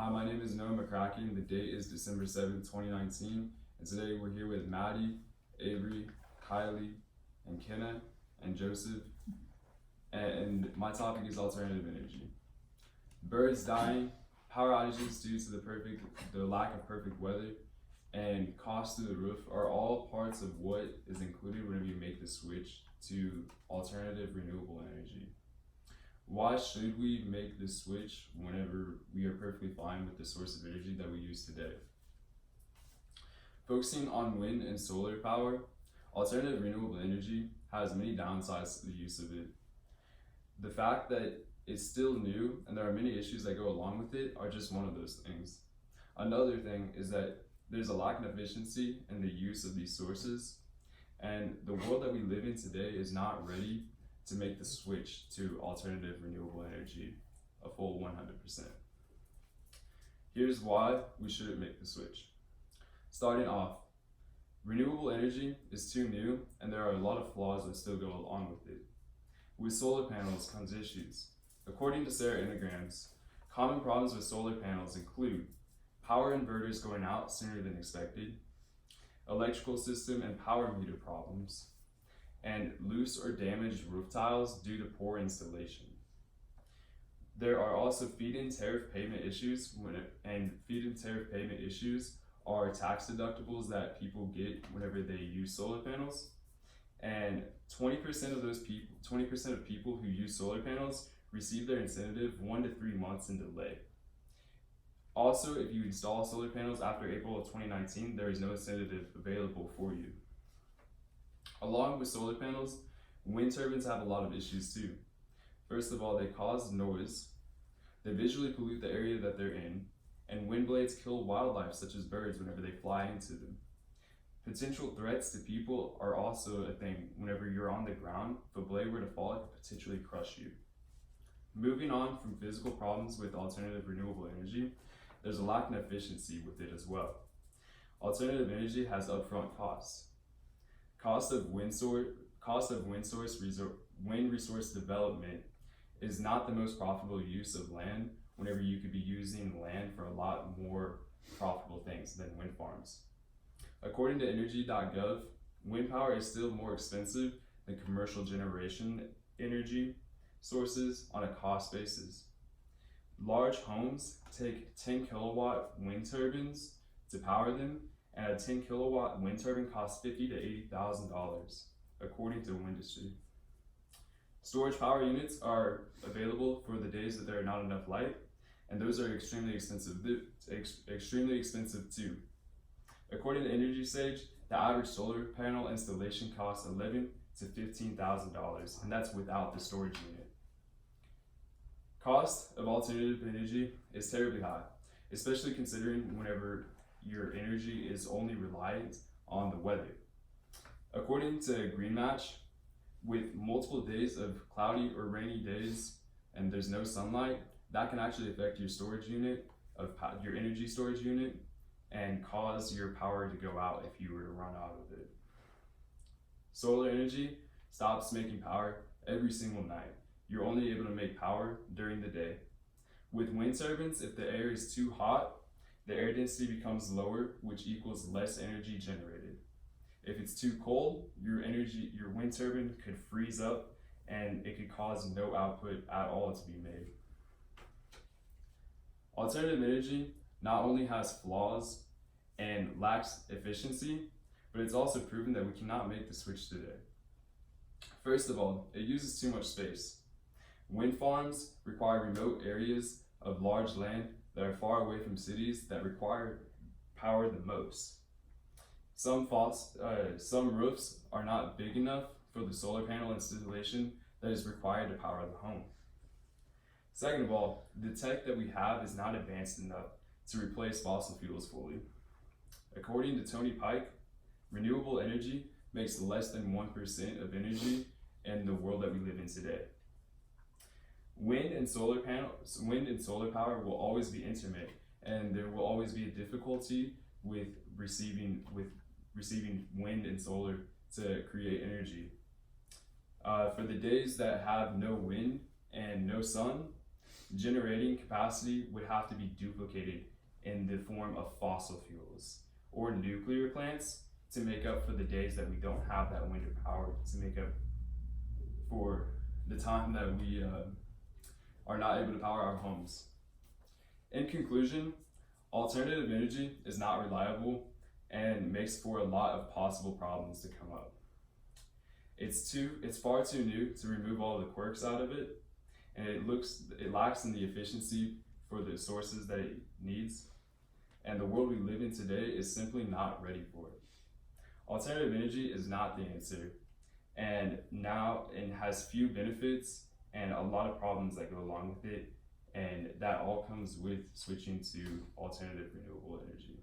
Hi, my name is Noah McCracken. The date is December 7th, 2019, and today we're here with Maddie, Avery, Kylie, and Kenna, and Joseph, and my topic is alternative energy. Birds dying, power outages due to the lack of perfect weather, and cost through the roof are all parts of what is included whenever you make the switch to alternative renewable energy. Why should we make the switch whenever we are perfectly fine with the source of energy that we use today? Focusing on wind and solar power, alternative renewable energy has many downsides to the use of it. The fact that it's still new and there are many issues that go along with it are just one of those things. Another thing is that there's a lack of efficiency in the use of these sources, and the world that we live in today is not ready to make the switch to alternative renewable energy a full 100%. Here's why we shouldn't make the switch. Starting off, renewable energy is too new and there are a lot of flaws that still go along with it. With solar panels comes issues. According to Sarah Enneagrams, common problems with solar panels include power inverters going out sooner than expected, electrical system and power meter problems, and loose or damaged roof tiles due to poor installation. There are also feed-in tariff payment issues, feed-in tariff payment issues are tax deductibles that people get whenever they use solar panels, and 20% of people who use solar panels receive their incentive 1 to 3 months in delay. Also, if you install solar panels after April of 2019, there is no incentive available for you. Along with solar panels, wind turbines have a lot of issues too. First of all, they cause noise, they visually pollute the area that they're in, and wind blades kill wildlife such as birds whenever they fly into them. Potential threats to people are also a thing. Whenever you're on the ground, if a blade were to fall, it could potentially crush you. Moving on from physical problems with alternative renewable energy, there's a lack of efficiency with it as well. Alternative energy has upfront costs. Cost of wind resource development is not the most profitable use of land whenever you could be using land for a lot more profitable things than wind farms. According to energy.gov, wind power is still more expensive than commercial generation energy sources on a cost basis. Large homes take 10 kilowatt wind turbines to power them, and a 10 kilowatt wind turbine costs $50,000 to $80,000, according to Windustry. Storage power units are available for the days that there are not enough light, and those are extremely expensive too. According to Energy Sage, the average solar panel installation costs $11,000 to $15,000, and that's without the storage unit. Cost of alternative energy is terribly high, especially considering whenever your energy is only reliant on the weather. According to Green Match, with multiple days of cloudy or rainy days and there's no sunlight, that can actually affect your storage unit, your energy storage unit, and cause your power to go out if you were to run out of it. Solar energy stops making power every single night. You're only able to make power during the day. With wind turbines, if the air is too hot, the air density becomes lower, which equals less energy generated. If it's too cold, your wind turbine could freeze up and it could cause no output at all to be made. Alternative energy not only has flaws and lacks efficiency, but it's also proven that we cannot make the switch today. First of all, it uses too much space. Wind farms require remote areas of large land that are far away from cities that require power the most. Some roofs are not big enough for the solar panel installation that is required to power the home. Second of all, the tech that we have is not advanced enough to replace fossil fuels fully. According to Tony Pike, renewable energy makes less than 1% of energy in the world that we live in today. Wind and solar power will always be intermittent, and there will always be a difficulty with receiving wind and solar to create energy. For the days that have no wind and no sun, generating capacity would have to be duplicated in the form of fossil fuels or nuclear plants to make up for the days that we don't have that wind or power, to make up for the time that we are not able to power our homes. In conclusion, alternative energy is not reliable and makes for a lot of possible problems to come up. It's far too new to remove all the quirks out of it, and it lacks in the efficiency for the sources that it needs, and the world we live in today is simply not ready for it. Alternative energy is not the answer, and has few benefits and a lot of problems that go along with it, and that all comes with switching to alternative renewable energy.